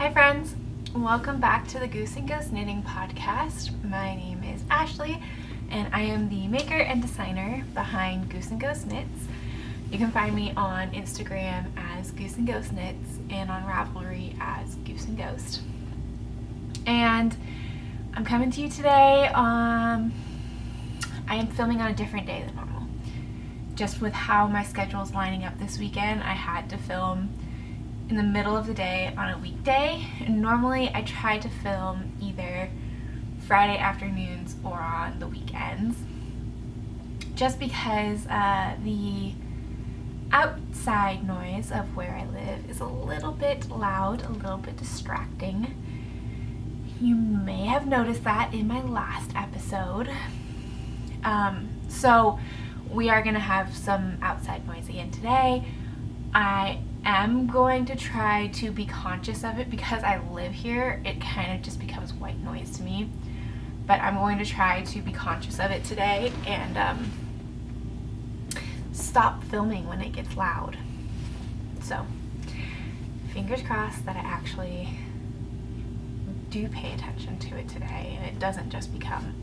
Hi friends, welcome back to the Goose and Ghost Knitting Podcast. My name is Ashley and I am the maker and designer behind Goose and Ghost Knits. You can find me on Instagram as Goose and Ghost Knits and on Ravelry as Goose and Ghost. And I'm coming to you today. I am filming on a different day than normal. Just with how my schedule is lining up this weekend, I had to film in the middle of the day on a weekday. And normally I try to film either Friday afternoons or on the weekends, just because the outside noise of where I live is a little bit loud, a little bit distracting. You may have noticed that in my last episode. So we are going to have some outside noise again today. I am going to try to be conscious of it because I live here. It kind of just becomes white noise to me. But I'm going to try to be conscious of it today and stop filming when it gets loud. So, fingers crossed that I actually do pay attention to it today and it doesn't just become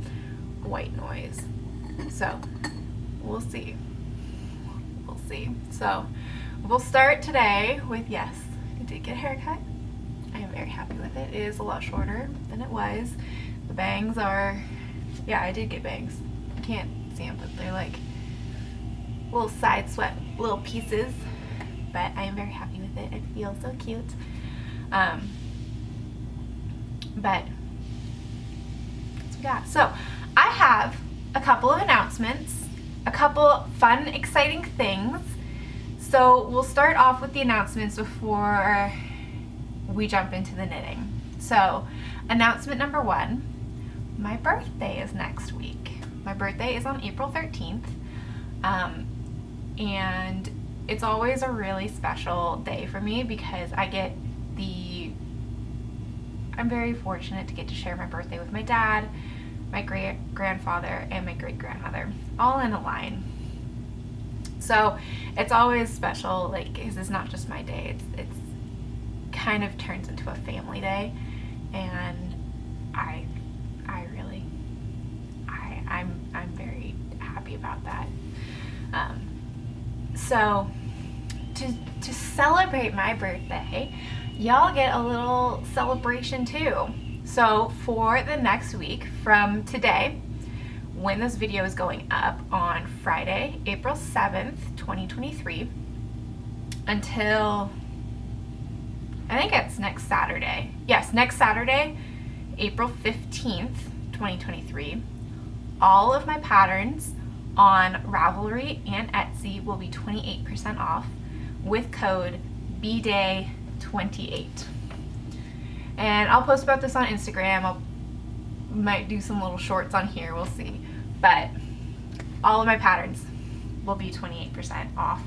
white noise. So, we'll see. We'll see. So, we'll start today with, yes, I did get a haircut. I am very happy with it. It is a lot shorter than it was. The bangs are, yeah, I did get bangs. You can't see them, but they're like little side swept little pieces. But I am very happy with it. It feels so cute. But that's what we got. So I have a couple of announcements, a couple fun, exciting things. So we'll start off with the announcements before we jump into the knitting. So announcement number 1, my birthday is next week. My birthday is on April 13th. And it's always a really special day for me because I'm very fortunate to get to share my birthday with my dad, my great-grandfather, and my great-grandmother, all in a line. So it's always special, like, because it's not just my day, it's kind of turns into a family day, and I'm very happy about that. So to celebrate my birthday, y'all get a little celebration too. So for the next week from today, when this video is going up on Friday, April 7th, 2023, until, I think it's next Saturday. Yes, next Saturday, April 15th, 2023, all of my patterns on Ravelry and Etsy will be 28% off with code BDAY28. And I'll post about this on Instagram. Might do some little shorts on here, we'll see. But all of my patterns will be 28% off.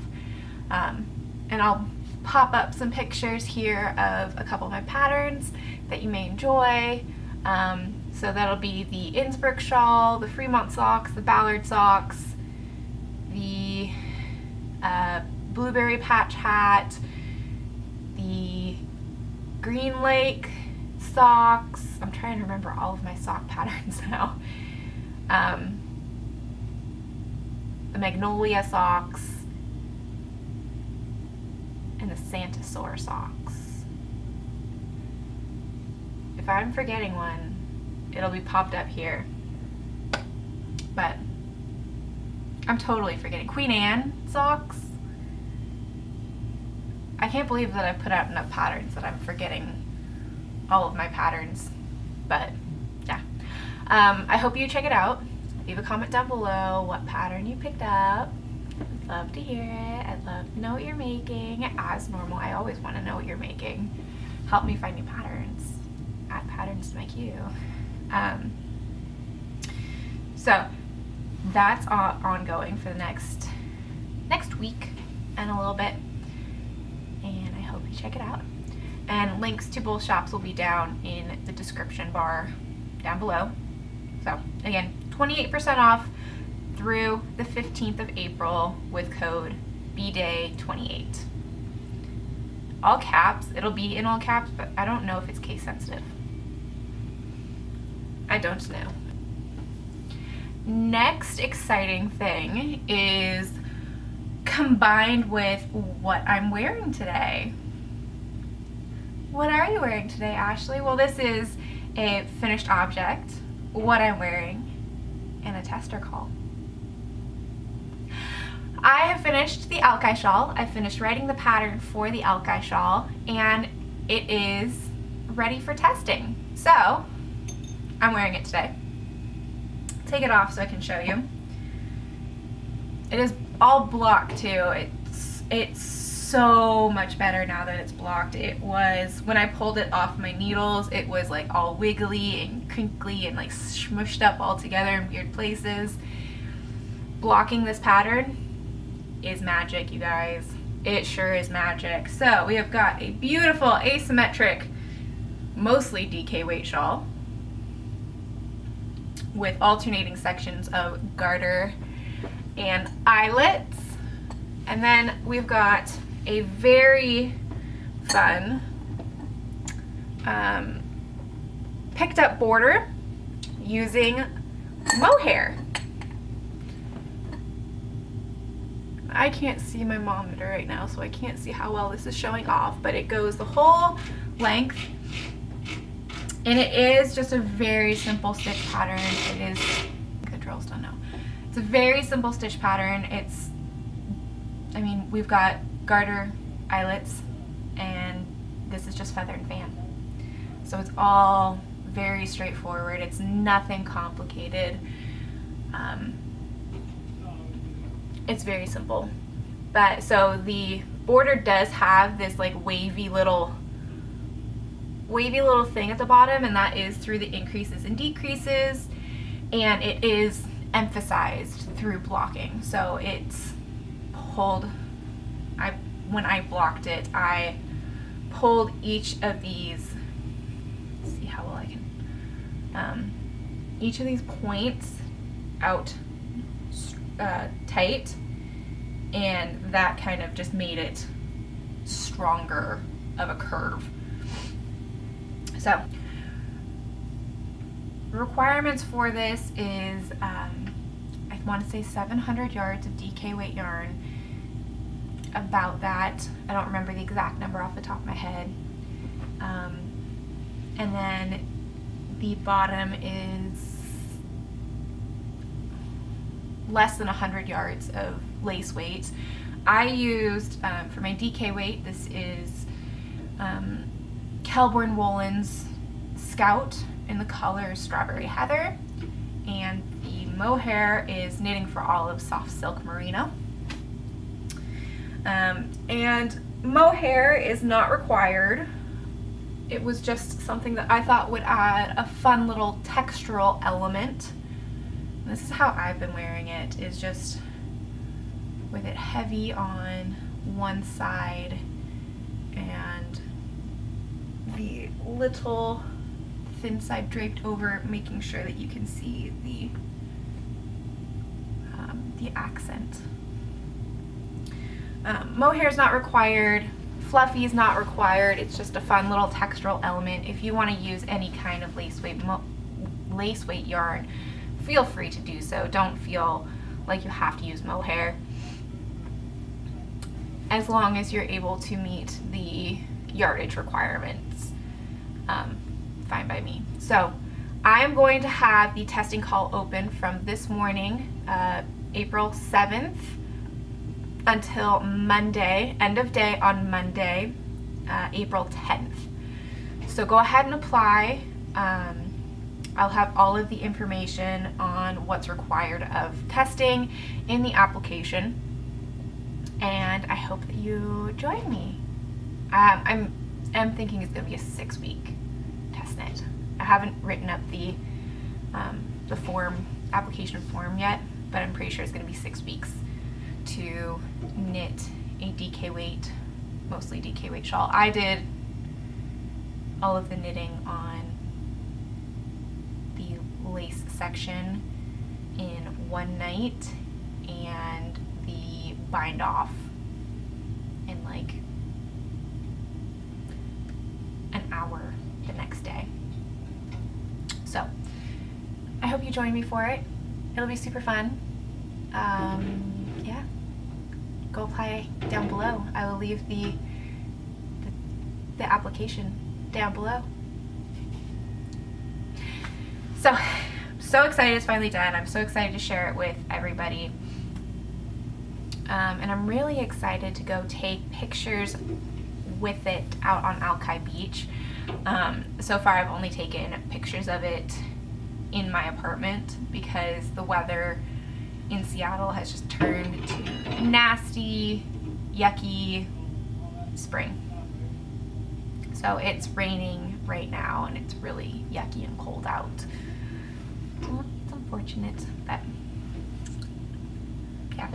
And I'll pop up some pictures here of a couple of my patterns that you may enjoy. So that'll be the Innsbruck shawl, the Fremont socks, the Ballard socks, the blueberry patch hat, the Green Lake socks. I'm trying to remember all of my sock patterns now. The Magnolia socks and the Santasaur socks. If I'm forgetting one, it'll be popped up here. But I'm totally forgetting. Queen Anne socks. I can't believe that I've put out enough patterns that I'm forgetting all of my patterns, but yeah. I hope you check it out. Leave a comment down below what pattern you picked up. I'd love to hear it. I'd love to know what you're making. As normal, I always want to know what you're making. Help me find new patterns. Add patterns to my queue. So that's ongoing for the next week and a little bit, and I hope you check it out. And links to both shops will be down in the description bar down below. So again, 28% off through the 15th of April with code BDAY28. all caps. It'll be in all caps, but I don't know if it's case sensitive. I don't know. Next exciting thing is combined with what I'm wearing today. What are you wearing today, Ashley? Well, this is a finished object, what I'm wearing, and a tester call. I have finished the alki shawl. I finished writing the pattern for the alki shawl, and it is ready for testing. So, I'm wearing it today. Take it off so I can show you. It is all blocked too. It's so much better now that it's blocked. It was, when I pulled it off my needles, it was like all wiggly and crinkly and like smushed up all together in weird places. Blocking this pattern is magic, you guys. It sure is magic. So we have got a beautiful asymmetric, mostly DK weight shawl with alternating sections of garter and eyelets. And then we've got a very fun picked up border using mohair. I can't see my monitor right now, so I can't see how well this is showing off, but it goes the whole length, and it is just a very simple stitch pattern. It is, the drill's done now. It's a very simple stitch pattern. It's, I mean, we've got garter, eyelets, and this is just feather and fan. So it's all very straightforward. It's nothing complicated. It's very simple. But so the border does have this like wavy little thing at the bottom, and that is through the increases and decreases, and it is emphasized through blocking. So it's pulled, when I blocked it, I pulled each of these, let's see how well I can, each of these points out tight, and that kind of just made it stronger of a curve. So requirements for this is I want to say 700 yards of DK weight yarn, about that. I don't remember the exact number off the top of my head. And then the bottom is less than 100 yards of lace weight. I used, for my DK weight, this is Kelborn Woolen's Scout in the color Strawberry Heather, and the mohair is Knitting for Olive Soft Silk Merino. And mohair is not required. It was just something that I thought would add a fun little textural element. And this is how I've been wearing it, is just with it heavy on one side and the little thin side draped over, making sure that you can see the accent. Mohair is not required. Fluffy is not required. It's just a fun little textural element. If you want to use any kind of lace weight yarn, feel free to do so. Don't feel like you have to use mohair, as long as you're able to meet the yardage requirements. Fine by me. So I'm going to have the testing call open from this morning, April 7th, until Monday, end of day on Monday, April 10th. So go ahead and apply. I'll have all of the information on what's required of testing in the application, and I hope that you join me. I'm thinking it's going to be a 6-week test knit. I haven't written up the application form yet, but I'm pretty sure it's going to be 6 weeks to knit a DK weight, mostly DK weight shawl. I did all of the knitting on the lace section in one night, and the bind off in like So I hope you join me for it. It'll be super fun. Yeah, go apply down below. I will leave the application down below. So, I'm so excited it's finally done. I'm so excited to share it with everybody. And I'm really excited to go take pictures with it out on Alki Beach. So far I've only taken pictures of it in my apartment because the weather in Seattle has just turned to nasty, yucky spring. So it's raining right now and it's really yucky and cold out. So it's unfortunate, but yeah,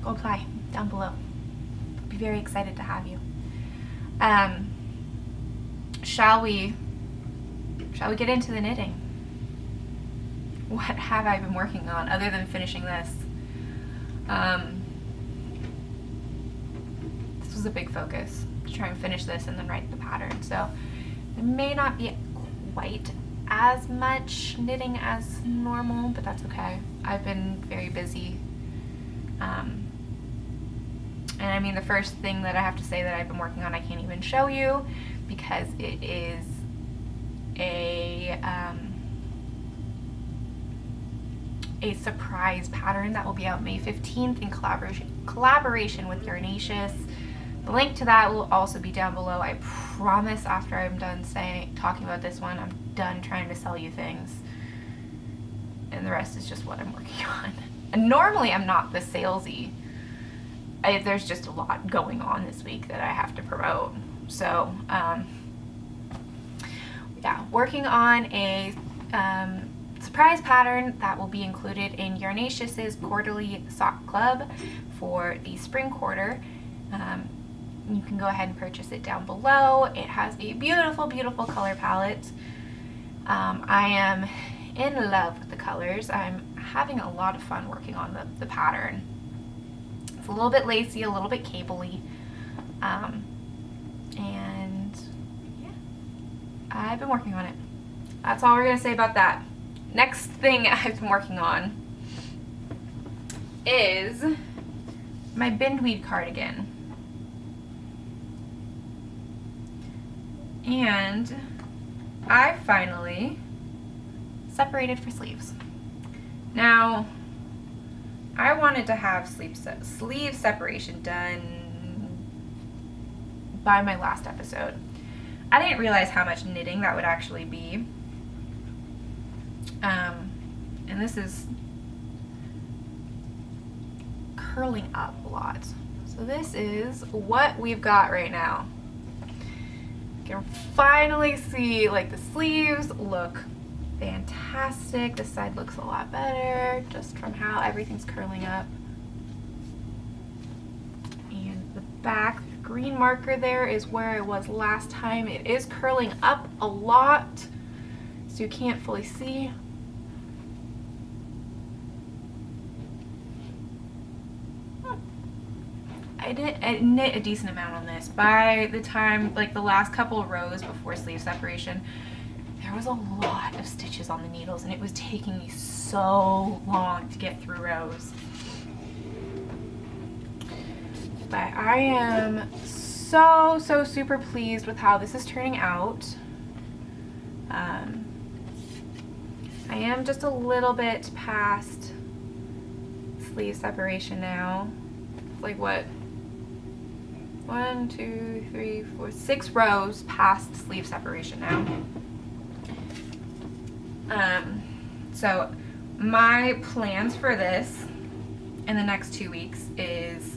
go apply down below. I'll be very excited to have you. Shall we get into the knitting? What have I been working on other than finishing this? This was a big focus, to try and finish this and then write the pattern. So there may not be quite as much knitting as normal, but that's okay. I've been very busy. And I mean, the first thing that I have to say that I've been working on, I can't even show you because it is a surprise pattern that will be out May 15th in collaboration with Yarnaceous. The link to that will also be down below. I promise after I'm done talking about this one, I'm done trying to sell you things. And the rest is just what I'm working on. And normally I'm not this salesy. There's just a lot going on this week that I have to promote. So, yeah, working on a surprise pattern that will be included in Yarnacious's quarterly sock club for the spring quarter. You can go ahead and purchase it down below. It has a beautiful, beautiful color palette. I am in love with the colors. I'm having a lot of fun working on the pattern. It's a little bit lacy, a little bit cable-y. And yeah, I've been working on it. That's all we're gonna say about that. Next thing I've been working on is my bindweed cardigan. And I finally separated for sleeves. Now, I wanted to have sleeve separation done by my last episode. I didn't realize how much knitting that would actually be. And this is curling up a lot. So this is what we've got right now. You can finally see like the sleeves look fantastic. This side looks a lot better just from how everything's curling up. And the back, the green marker there is where it was last time. It is curling up a lot, so you can't fully see. I knit a decent amount on this. By the time, like the last couple of rows before sleeve separation, there was a lot of stitches on the needles and it was taking me so long to get through rows. But I am so super pleased with how this is turning out. I am just a little bit past sleeve separation now. Like what? 1, 2, 3, 4, 6 rows past sleeve separation now. So my plans for this in the next 2 weeks is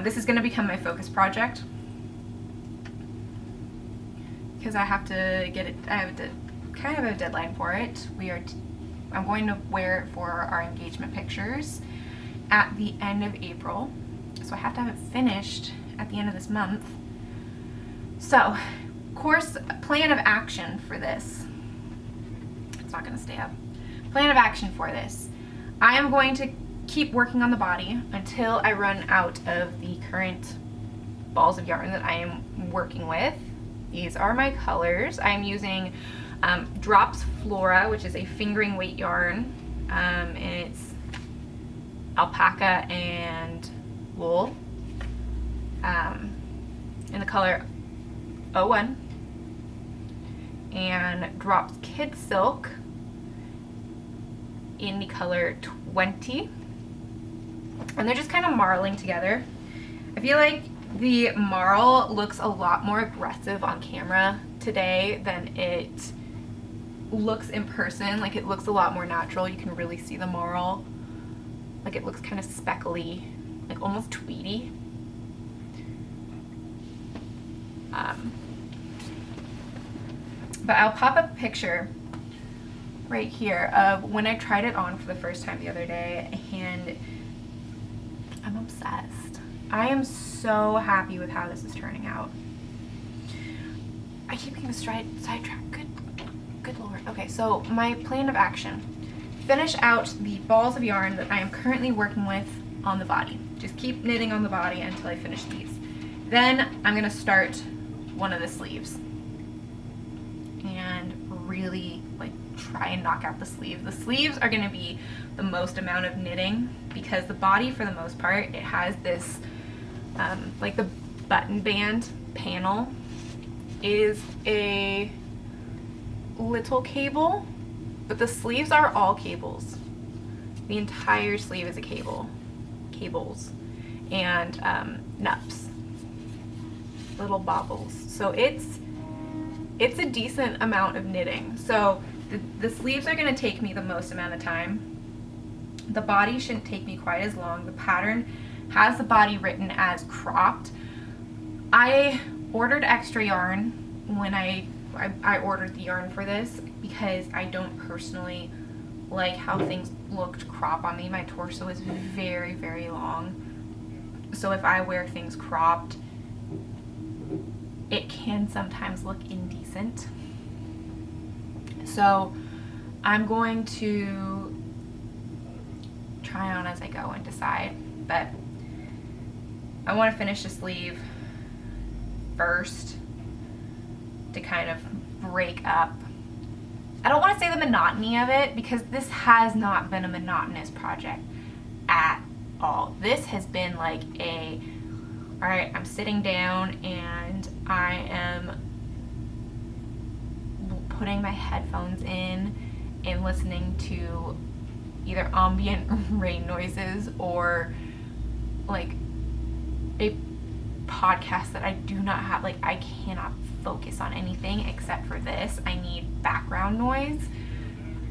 this is going to become my focus project because I have to get it. I have to kind of a deadline for it. I'm going to wear it for our engagement pictures at the end of April, so I have to have it finished at the end of this month. So, course, plan of action for this. It's not going to stay up. Plan of action for this. I am going to keep working on the body until I run out of the current balls of yarn that I am working with. These are my colors. I'm using Drops Flora, which is a fingering weight yarn, and it's alpaca and wool, in the color 01, and Drops Kid Silk in the color 20, and they're just kind of marling together. I feel like the marl looks a lot more aggressive on camera today than it looks in person. Like, it looks a lot more natural. You can really see the marl. Like, it looks kind of speckly, like almost tweedy. But I'll pop up a picture right here of when I tried it on for the first time the other day, and I'm obsessed. I am so happy with how this is turning out. I keep getting sidetracked. Good lord. Okay, so my plan of action. Finish out the balls of yarn that I am currently working with on the body. Just keep knitting on the body until I finish these. Then I'm gonna start one of the sleeves and really like try and knock out the sleeve. The sleeves are gonna be the most amount of knitting because the body, for the most part, it has this like the button band panel is a little cable, but the sleeves are all cables. The entire sleeve is a cables and nups, little bobbles. So it's a decent amount of knitting. So the sleeves are going to take me the most amount of time. The body shouldn't take me quite as long. The pattern has the body written as cropped. I ordered extra yarn when I ordered the yarn for this because I don't personally like how things looked crop on me. My torso is very, very long. So if I wear things cropped, it can sometimes look indecent. So I'm going to try on as I go and decide, but I want to finish the sleeve first to kind of break up. I don't want to say the monotony of it because this has not been a monotonous project at all. This has been like all right, I'm sitting down and I am putting my headphones in and listening to either ambient rain noises or like a podcast that I do not have. Like, I cannot focus on anything except for this. I need background noise,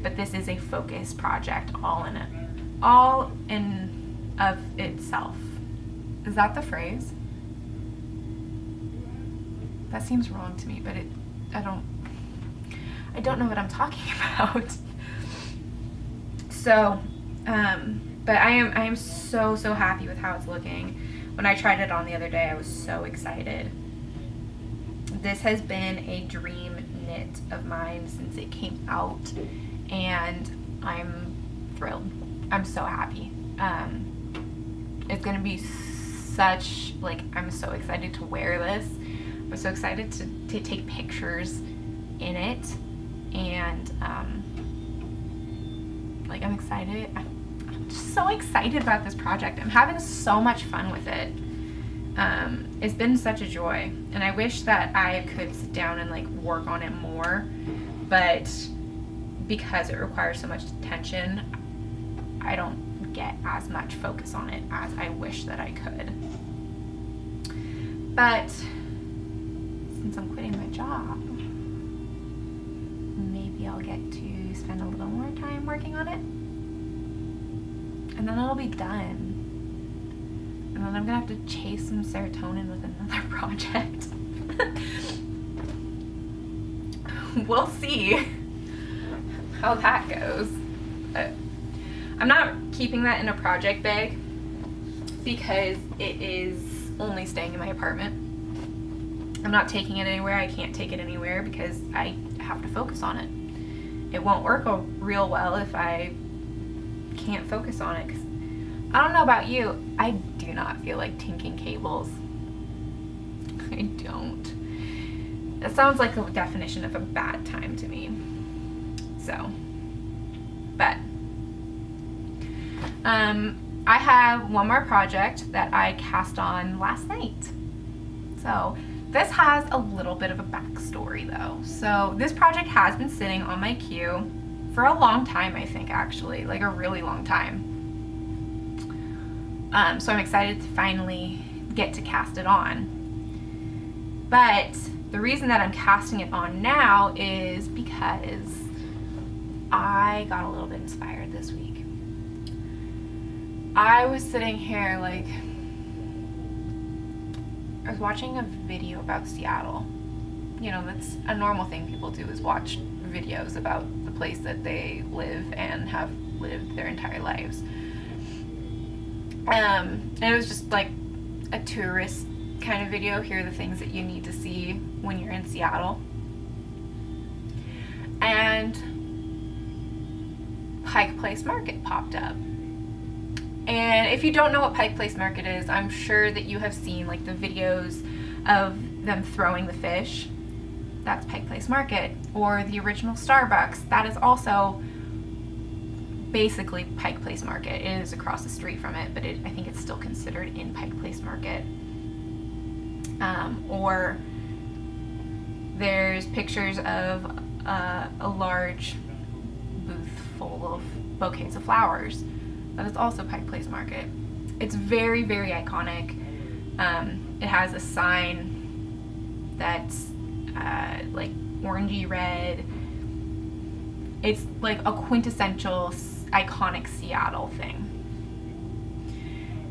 but this is a focus project all in of itself. Is that the phrase? That seems wrong to me, but I don't know what I'm talking about. So, but I am so happy with how it's looking. When I tried it on the other day, I was so excited. This has been a dream knit of mine since it came out, and I'm thrilled. I'm so happy. It's gonna be such, like, I'm so excited to wear this. I'm so excited to take pictures in it, and like, I'm excited. I'm just so excited about this project. I'm having so much fun with it. It's been such a joy, and I wish that I could sit down and like work on it more, but because it requires so much attention, I don't get as much focus on it as I wish that I could. But since I'm quitting my job, maybe I'll get to spend a little more time working on it, and then it'll be done. And then I'm gonna have to chase some serotonin with another project. We'll see how that goes. I'm not keeping that in a project bag because it is only staying in my apartment. I'm not taking it anywhere. I can't take it anywhere because I have to focus on it. It won't work real well if I can't focus on it. 'Cause I don't know about you, I do not feel like tinking cables. I don't. It sounds like a definition of a bad time to me. So, but I have one more project that I cast on last night. So this has a little bit of a backstory though. So this project has been sitting on my queue for a long time, I think, actually, like a really long time. So I'm excited to finally get to cast it on. But the reason that I'm casting it on now is because I got a little bit inspired this week. I was sitting here like, I was watching a video about Seattle. You know, that's a normal thing people do, is watch videos about the place that they live and have lived their entire lives. And it was just like a tourist kind of video. Here are the things that you need to see when you're in Seattle. And Pike Place Market popped up. And if you don't know what Pike Place Market is, I'm sure that you have seen like the videos of them throwing the fish. That's Pike Place Market. Or the original Starbucks. That is also basically Pike Place Market. It is across the street from it, but I think it's still considered in Pike Place Market. Or there's pictures of a large booth full of bouquets of flowers. That is also Pike Place Market. It's very, very iconic. It has a sign that's like orangey red. It's like a quintessential iconic Seattle thing.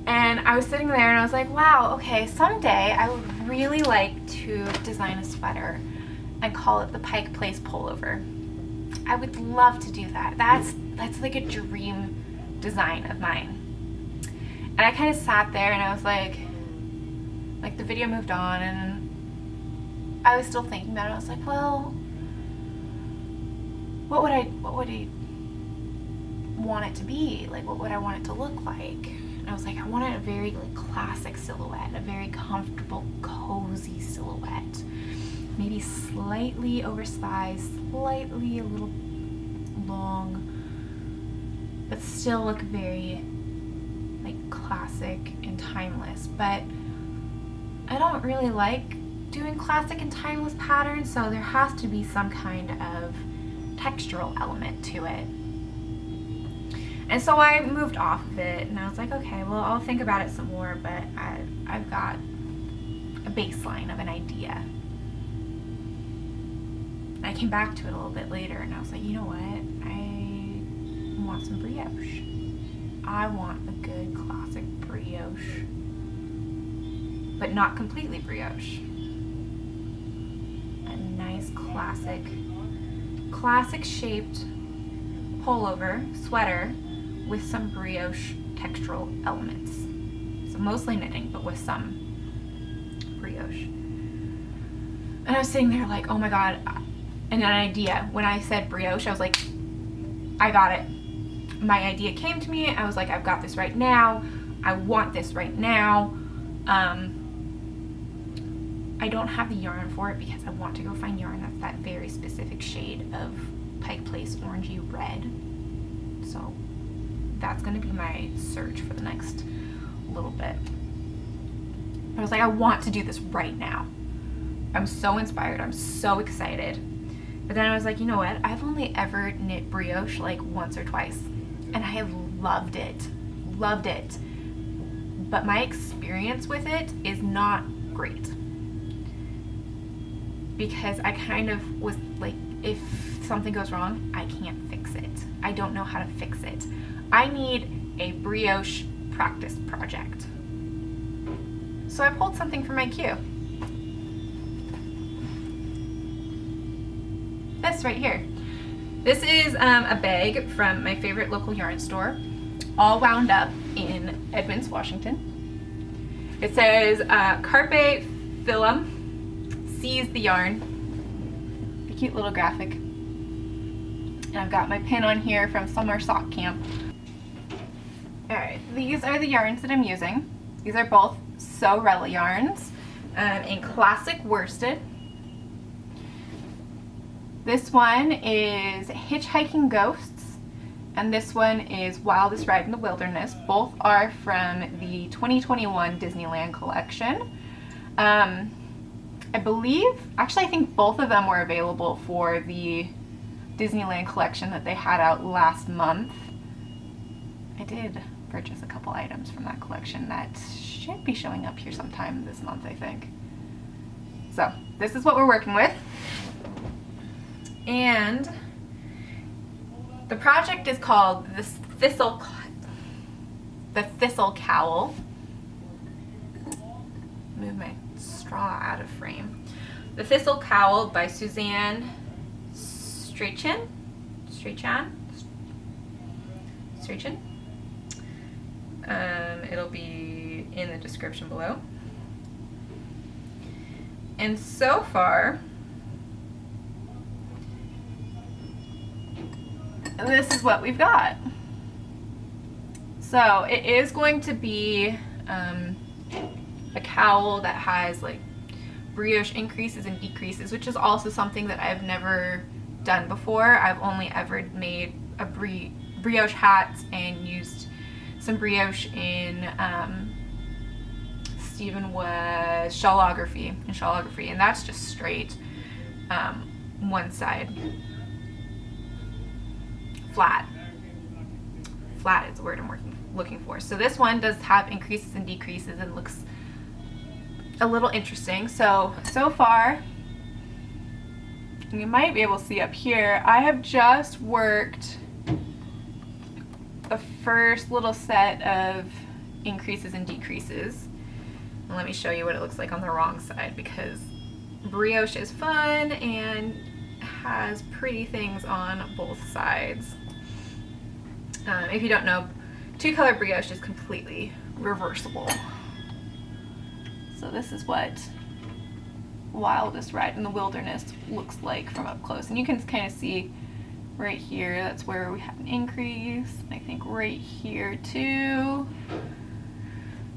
And I was sitting there and I was like, wow, okay, someday I would really like to design a sweater and call it the Pike Place Pullover. I would love to do that. That's like a dream design of mine. And I kind of sat there and I was like the video moved on and I was still thinking about it. I was like, well, what would I want it to be? Like, what would I want it to look like? And I was like, I wanted a very like classic silhouette, a very comfortable, cozy silhouette. Maybe slightly oversized, slightly a little long, but still look very like classic and timeless. But I don't really like doing classic and timeless patterns, so there has to be some kind of textural element to it. And so I moved off of it and I was like, okay, well, I'll think about it some more, but I've got a baseline of an idea. I came back to it a little bit later and I was like, you know what? I want some brioche. I want a good classic brioche, but not completely brioche. A nice classic shaped pullover sweater with some brioche textural elements. So mostly knitting, but with some brioche. And I was sitting there like, oh my god, and an idea. When I said brioche, I was like, I got it. My idea came to me. I was like, I've got this right now. I want this right now. I don't have the yarn for it because I want to go find yarn that's that very specific shade of Pike Place orangey red. So that's going to be my search for the next little bit. But I was like, I want to do this right now. I'm so inspired. I'm so excited. But then I was like, you know what? I've only ever knit brioche like once or twice. And I have loved it. Loved it. But my experience with it is not great. Because I kind of was like, if something goes wrong, I can't fix it. I don't know how to fix it. I need a brioche practice project. So I pulled something from my queue. This right here. This is a bag from my favorite local yarn store, all wound up in Edmonds, Washington. It says Carpe Filum, seize the yarn. A cute little graphic. And I've got my pin on here from Summer Sock Camp. Alright, these are the yarns that I'm using. These are both Sewrella yarns in classic worsted. This one is Hitchhiking Ghosts, and this one is Wildest Ride in the Wilderness. Both are from the 2021 Disneyland collection. I believe, actually I think both of them were available for the Disneyland collection that they had out last month. I did purchase a couple items from that collection that should be showing up here sometime this month, I think. So this is what we're working with. And the project is called the Thistle Cowl. Move my straw out of frame. The Thistle Cowl by Suzanne Strachan. It'll be in the description below. And so far, this is what we've got. So it is going to be a cowl that has like brioche increases and decreases, which is also something that I've never done before. I've only ever made a brioche hat and used some brioche in Stephen was shawlography, and that's just straight one side. Flat is the word I'm looking for. So this one does have increases and decreases and looks a little interesting. So far, you might be able to see up here, I have just worked the first little set of increases and decreases. And let me show you what it looks like on the wrong side, because brioche is fun and has pretty things on both sides. If you don't know, two-color brioche is completely reversible. So this is what Wildest Ride in the Wilderness looks like from up close. And you can kind of see right here, that's where we have an increase. I think right here too.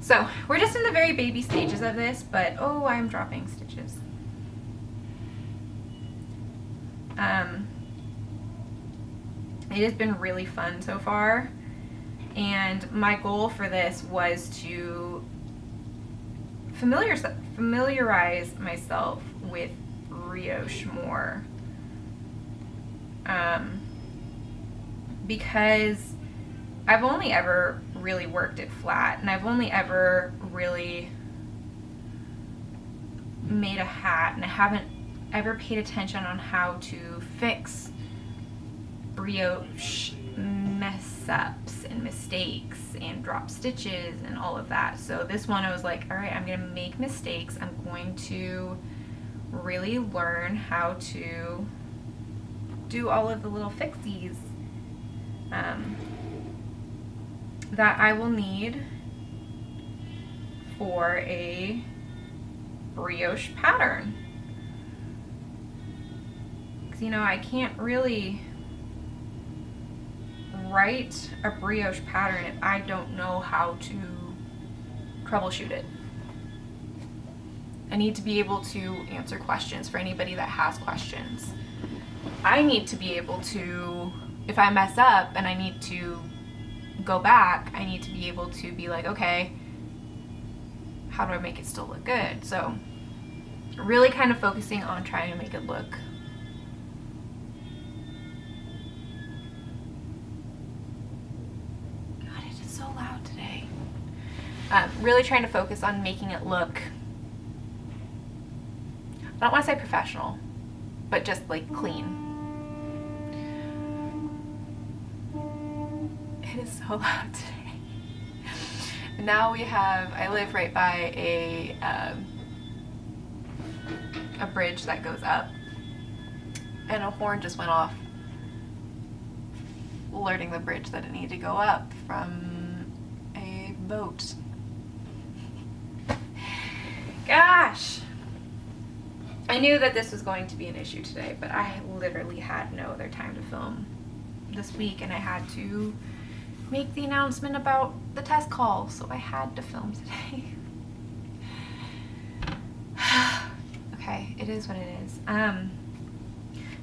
So we're just in the very baby stages of this, but oh, I'm dropping stitches. It has been really fun so far, and my goal for this was to familiarize myself with brioche more, because I've only ever really worked it flat, and I've only ever really made a hat, and I haven't ever paid attention on how to fix brioche mess-ups and mistakes and drop stitches and all of that. So this one I was like, all right, I'm gonna make mistakes. I'm going to really learn how to do all of the little fixies that I will need for a brioche pattern. Because, you know, I can't really write a brioche pattern if I don't know how to troubleshoot it. I need to be able to answer questions for anybody that has questions. I need to be able to, if I mess up and I need to go back, I need to be able to be like, okay, how do I make it still look good? So really kind of focusing on trying to make it look really trying to focus on making it look, I don't want to say professional, but just like clean. It is so loud today. Now we have, I live right by a bridge that goes up, and a horn just went off alerting the bridge that it needed to go up from a boat. Gosh, I knew that this was going to be an issue today, but I literally had no other time to film this week, and I had to make the announcement about the test call, so I had to film today. Okay, it is what it is.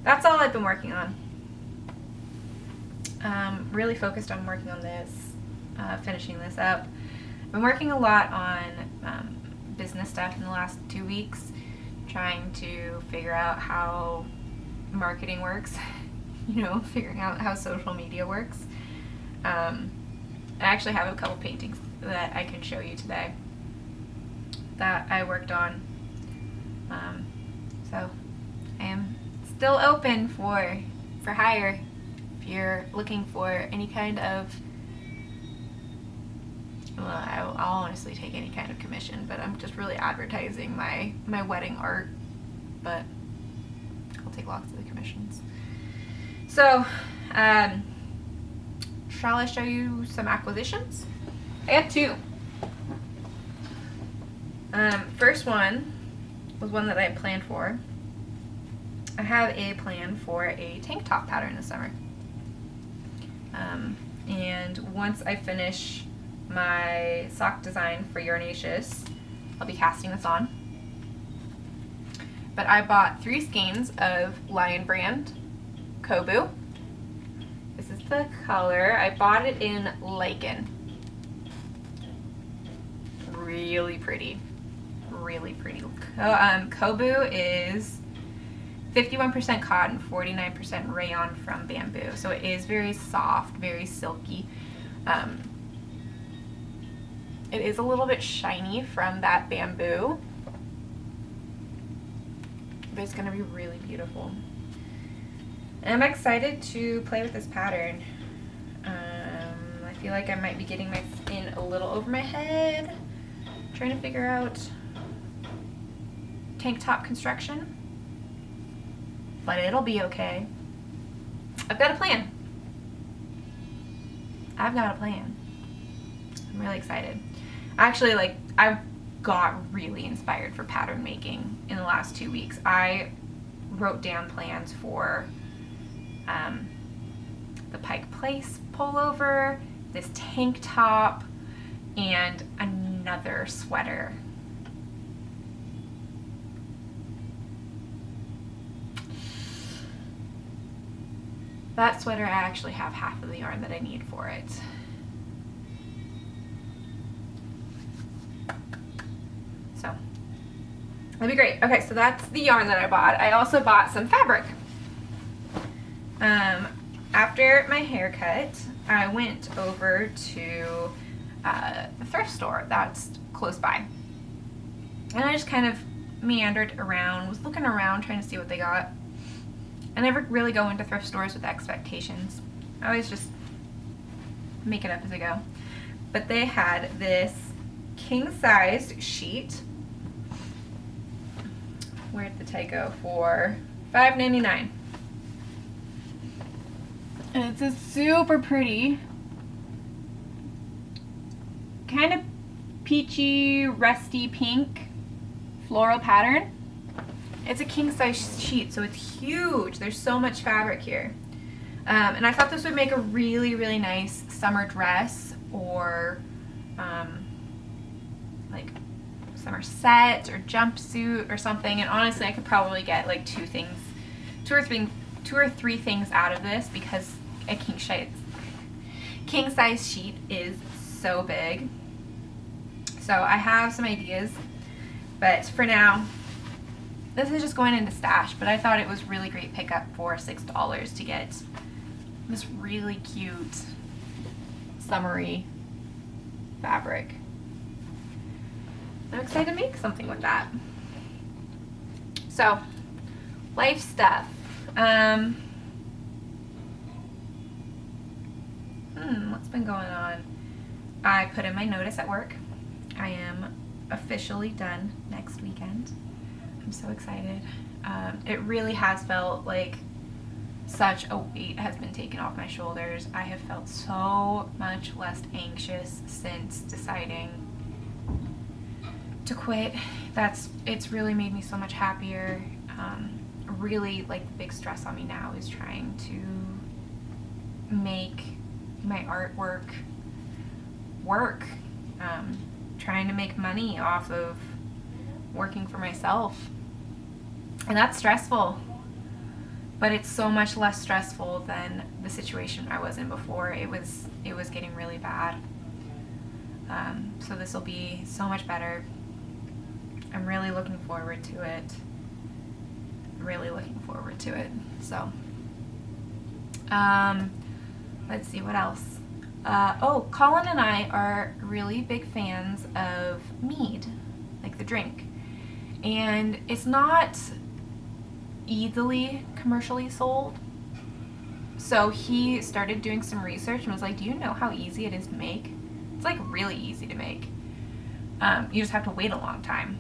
that's all I've been working on. Really focused on working on this, finishing this up. I've been working a lot on business stuff in the last 2 weeks, trying to figure out how marketing works, you know, figuring out how social media works. I actually have a couple paintings that I can show you today that I worked on. So I am still open for hire if you're looking for any kind of, well, I'll honestly take any kind of commission, but I'm just really advertising my wedding art, but I'll take lots of the commissions. So, shall I show you some acquisitions? I got 2. First one was one that I had planned for. I have a plan for a tank top pattern this summer. And once I finish my sock design for Urinaceous, I'll be casting this on. But I bought 3 skeins of Lion brand CoBoo. This is the color. I bought it in Lichen. Really pretty. Really pretty. CoBoo is 51% cotton, 49% rayon from bamboo. So it is very soft, very silky. It is a little bit shiny from that bamboo, but it's gonna be really beautiful. And I'm excited to play with this pattern. I feel like I might be getting my skin a little over my head, trying to figure out tank top construction, but it'll be okay. I've got a plan. I'm really excited. Actually, I got really inspired for pattern making in the last 2 weeks. I wrote down plans for the Pike Place pullover, this tank top, and another sweater. That sweater, I actually have half of the yarn that I need for it. So, that'd be great. Okay, so that's the yarn that I bought. I also bought some fabric. After my haircut, I went over to the thrift store that's close by. And I just kind of meandered around, was looking around, trying to see what they got. I never really go into thrift stores with expectations. I always just make it up as I go. But they had this king-sized sheet. Where'd the tag go? For $5.99. And it's a super pretty, kind of peachy, rusty pink floral pattern. It's a king-size sheet, so it's huge. There's so much fabric here. And I thought this would make a really, really nice summer dress or like summer set or jumpsuit or something. And honestly, I could probably get like two or three things out of this because a king-size sheet is so big. So I have some ideas, but for now, this is just going into stash, but I thought it was really great pickup for $6 to get this really cute summery fabric. I'm excited to make something with that. So, life stuff. What's been going on? I put in my notice at work. I am officially done next weekend. I'm so excited. It really has felt like such a weight has been taken off my shoulders. I have felt so much less anxious since deciding to quit. It's really made me so much happier. Really, like, the big stress on me now is trying to make my artwork work. Trying to make money off of working for myself. And that's stressful. but it's so much less stressful than the situation I was in before. It was getting really bad. So this will be so much better. I'm really looking forward to it. So, let's see what else. Colin and I are really big fans of mead, like the drink. And it's not easily commercially sold. So he started doing some research and was like, do you know how easy it is to make? It's like really easy to make. You just have to wait a long time.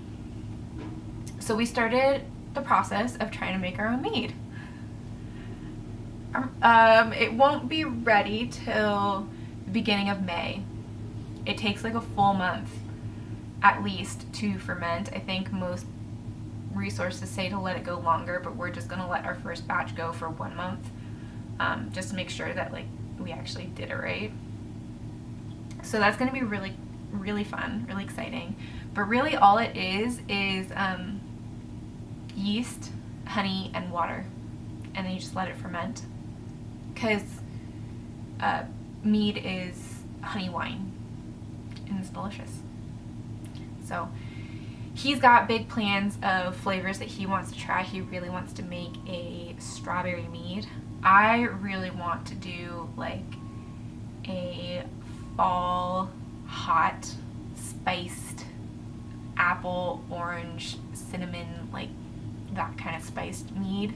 So we started the process of trying to make our own mead. It won't be ready till the beginning of May. It takes like a full month at least to ferment. I think most resources say to let it go longer, but we're just going to let our first batch go for 1 month, just to make sure that like we actually did it right. So that's going to be really, really fun, really exciting. But really all it is yeast, honey, and water, and then you just let it ferment, because mead is honey wine and it's delicious. So he's got big plans of flavors that he wants to try. He really wants to make a strawberry mead. I really want to do like a fall hot spiced apple, orange, cinnamon, like that kind of spiced mead.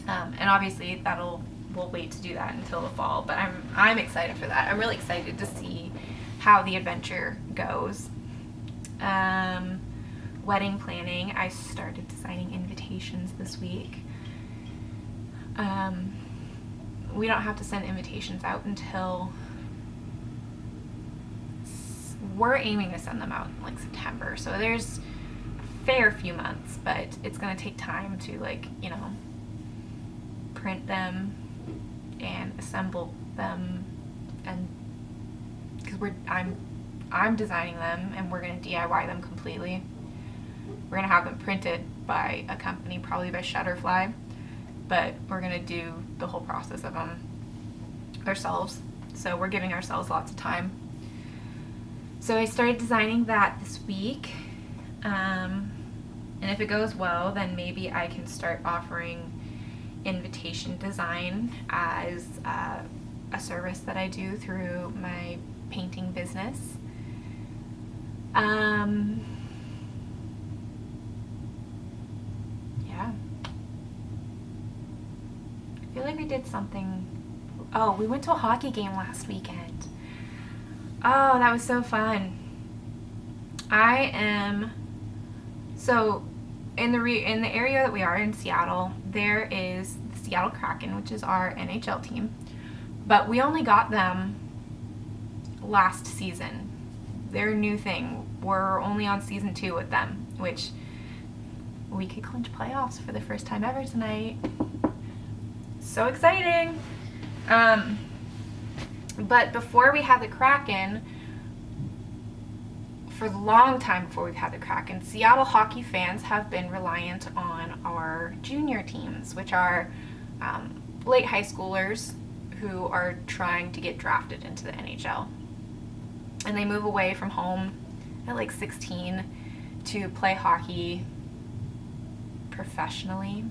And obviously we'll wait to do that until the fall, but I'm excited for that. I'm really excited to see how the adventure goes. Wedding planning, I started designing invitations this week. We don't have to send invitations out until we're aiming to send them out in like September, so there's a fair few months, but it's going to take time to like, you know, print them and assemble them, and because I'm designing them and we're going to DIY them completely. We're going to have them printed by a company, probably by Shutterfly, but we're going to do the whole process of them ourselves. So we're giving ourselves lots of time. So I started designing that this week, and if it goes well, then maybe I can start offering invitation design as a service that I do through my painting business. Yeah. I feel like we did something. Oh, we went to a hockey game last weekend. Oh, that was so fun. So in the area that we are in Seattle, there is the Seattle Kraken, which is our NHL team, but we only got them last season. Their new thing. We're only on season 2 with them, which we could clinch playoffs for the first time ever tonight. So exciting. But before we had the Kraken, for a long time before we've had the Kraken, Seattle hockey fans have been reliant on our junior teams, which are late high schoolers who are trying to get drafted into the NHL. And they move away from home at like 16 to play hockey professionally.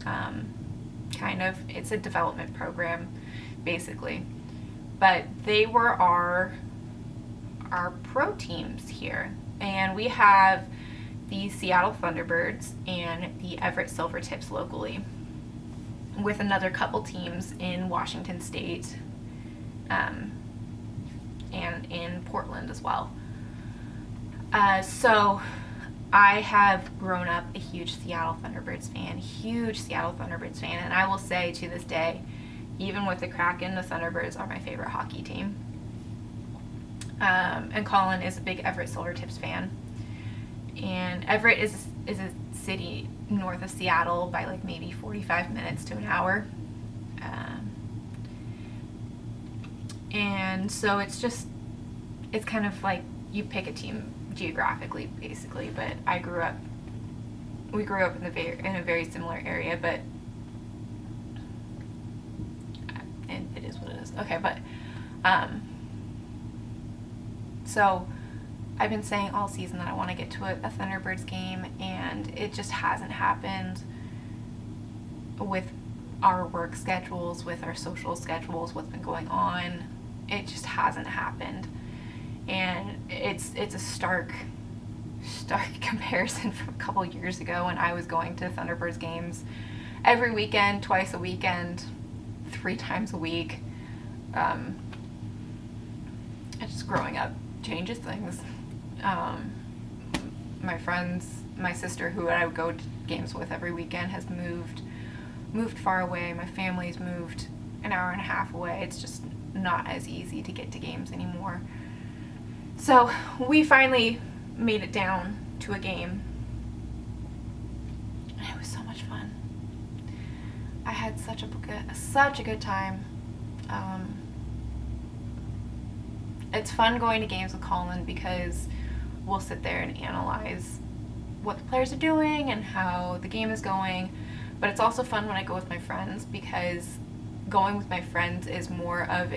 Kind of, it's a development program, basically. But they were our pro teams here, and we have the Seattle Thunderbirds and the Everett Silvertips locally, with another couple teams in Washington State, and in Portland as well. So I have grown up a huge Seattle Thunderbirds fan, and I will say to this day, even with the Kraken, the Thunderbirds are my favorite hockey team. And Colin is a big Everett Silvertips fan. And Everett is a city north of Seattle by like maybe 45 minutes to an hour. And so it's kind of like you pick a team geographically, basically. But we grew up in a very similar area, but this. Okay, but so I've been saying all season that I want to get to a Thunderbirds game, and it just hasn't happened with our work schedules, with our social schedules, what's been going on. It just hasn't happened. And it's a stark comparison from a couple years ago when I was going to Thunderbirds games every weekend, twice a weekend, 3 times a week. Just growing up changes things. My friends, my sister, who I would go to games with every weekend, has moved far away. My family's moved an hour and a half away. It's just not as easy to get to games anymore. So we finally made it down to a game, and it was so much fun. I had such a good time. It's fun going to games with Colin because we'll sit there and analyze what the players are doing and how the game is going. But it's also fun when I go with my friends, because going with my friends is more of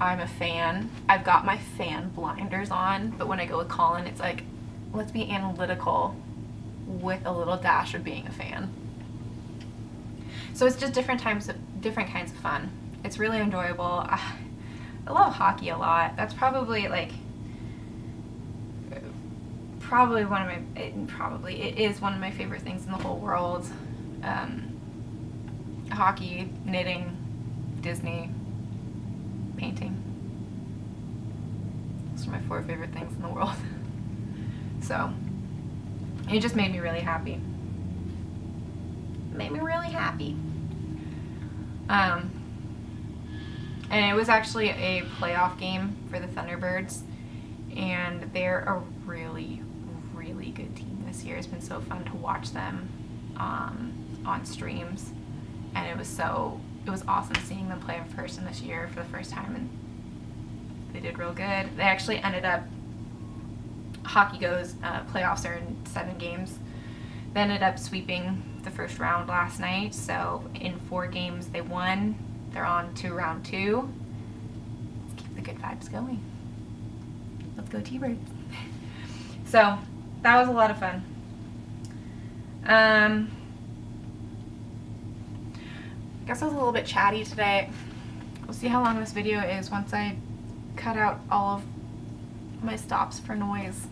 I'm a fan. I've got my fan blinders on, but when I go with Colin, it's like, let's be analytical with a little dash of being a fan. So it's just different kinds of fun. It's really enjoyable. I love hockey a lot. That's probably it is one of my favorite things in the whole world. Hockey, knitting, Disney, painting. Those are my 4 favorite things in the world. So it just made me really happy. And it was actually a playoff game for the Thunderbirds, and they're a really, really good team this year. It's been so fun to watch them on streams, and it was awesome seeing them play in person this year for the first time, and they did real good. They actually ended up, Hockey Goes playoffs are in 7 games. They ended up sweeping the first round last night, so in 4 games they won. They're on to round 2. Let's keep the good vibes going. Let's go T-Birds. So that was a lot of fun. I guess I was a little bit chatty today. We'll see how long this video is once I cut out all of my stops for noise.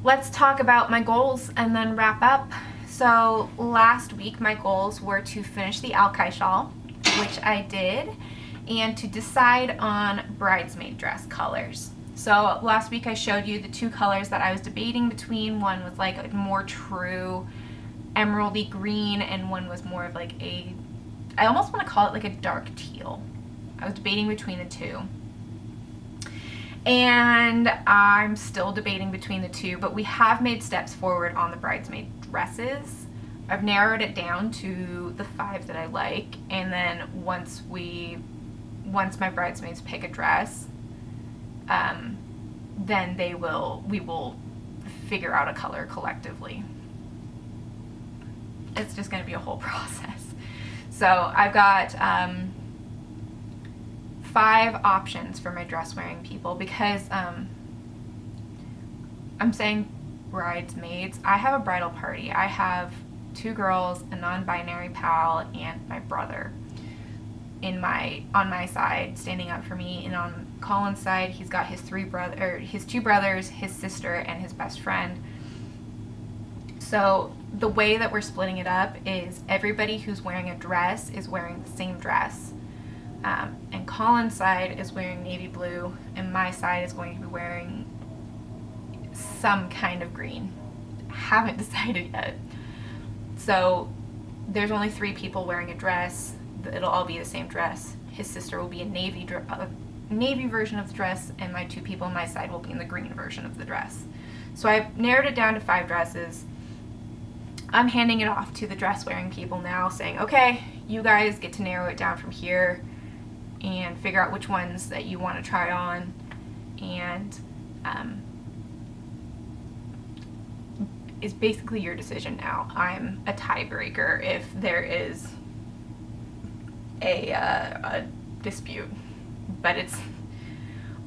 Let's talk about my goals and then wrap up. So last week my goals were to finish the Alki shawl, which I did, and to decide on bridesmaid dress colors. So last week I showed you the 2 colors that I was debating between. One was like a more true emeraldy green, and one was more of like I almost want to call it like a dark teal. I was debating between the 2. And I'm still debating between the 2, but we have made steps forward on the bridesmaid dresses. I've narrowed it down to the 5 that I like, and then once my bridesmaids pick a dress, then we will figure out a color collectively. It's just going to be a whole process. So I've got 5 options for my dress wearing people, because I'm saying bridesmaids. I have a bridal party. I have 2 girls, a non-binary pal, and my brother on my side standing up for me, and on Colin's side he's got his 2 brothers, his sister, and his best friend. So the way that we're splitting it up is everybody who's wearing a dress is wearing the same dress. And Colin's side is wearing navy blue, and my side is going to be wearing some kind of green. Haven't decided yet. So there's only 3 people wearing a dress. It'll all be the same dress. His sister will be a navy version of the dress, and my 2 people on my side will be in the green version of the dress. So I've narrowed it down to 5 dresses. I'm handing it off to the dress wearing people now, saying, okay, you guys get to narrow it down from here and figure out which ones that you want to try on, and it's basically your decision now. I'm a tiebreaker if there is a dispute, but it's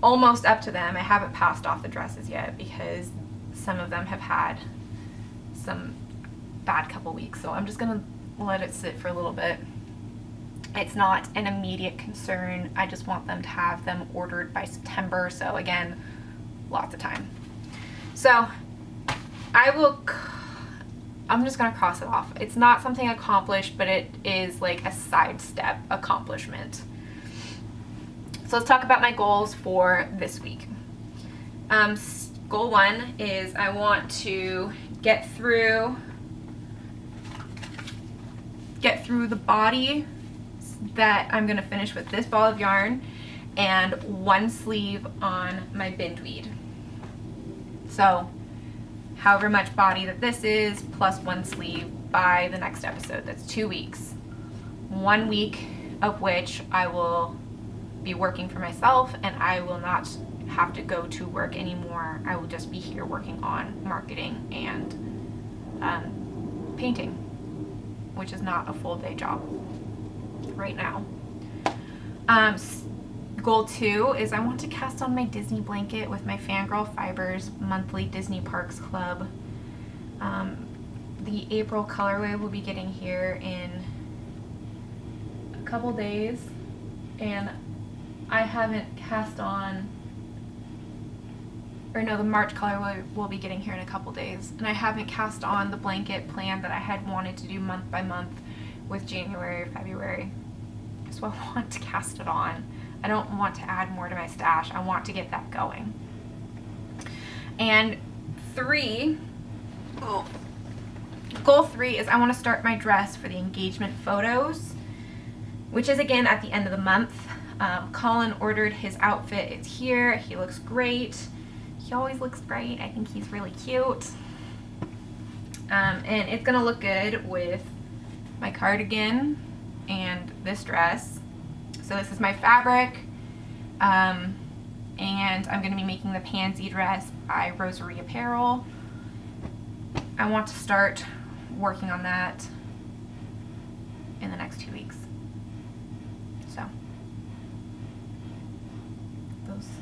almost up to them. I haven't passed off the dresses yet because some of them have had some bad couple weeks, so I'm just gonna let it sit for a little bit. It's not an immediate concern. I just want them to have them ordered by September, so again, lots of time. So I'm just gonna cross it off. It's not something accomplished, but it is like a sidestep accomplishment. So let's talk about my goals for this week. Goal 1 is I want to get through the body that I'm gonna finish with this ball of yarn and one sleeve on my bindweed. So however much body that this is plus one sleeve by the next episode. That's 2 weeks. 1 week of which I will be working for myself and I will not have to go to work anymore. I will just be here working on marketing and painting, which is not a full day job right now. Goal 2 is I want to cast on my Disney blanket with my Fangirl Fibers monthly Disney Parks Club. The April colorway will be getting here in a couple days, and I haven't cast on, or no, the March colorway will be getting here in a couple days, and I haven't cast on the blanket plan that I had wanted to do month by month with January or February. So I want to cast it on. I don't want to add more to my stash. I want to get that going. And goal 3 is I want to start my dress for the engagement photos, which is again at the end of the month. Colin ordered his outfit. It's here. He looks great. He always looks great. I think he's really cute. And it's gonna look good with my cardigan and this dress. So this is my fabric, and I'm going to be making the pansy dress by Rosary Apparel. I want to start working on that in the next 2 weeks. So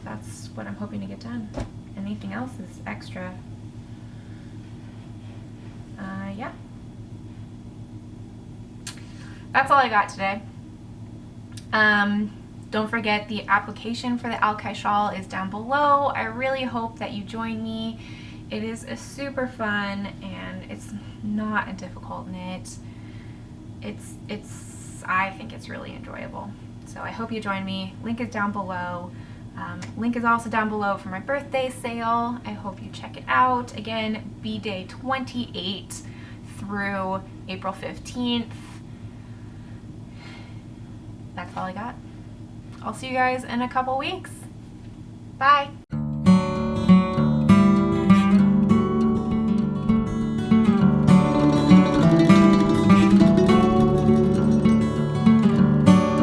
that's what I'm hoping to get done. Anything else is extra. Yeah. That's all I got today. Don't forget the application for the Alkai shawl is down below. I really hope that you join me. It is a super fun and it's not a difficult knit. I think it's really enjoyable. So I hope you join me. Link is down below. Link is also down below for my birthday sale. I hope you check it out. Again, B-Day 28 through April 15th. That's all I got. I'll see you guys in a couple weeks. Bye.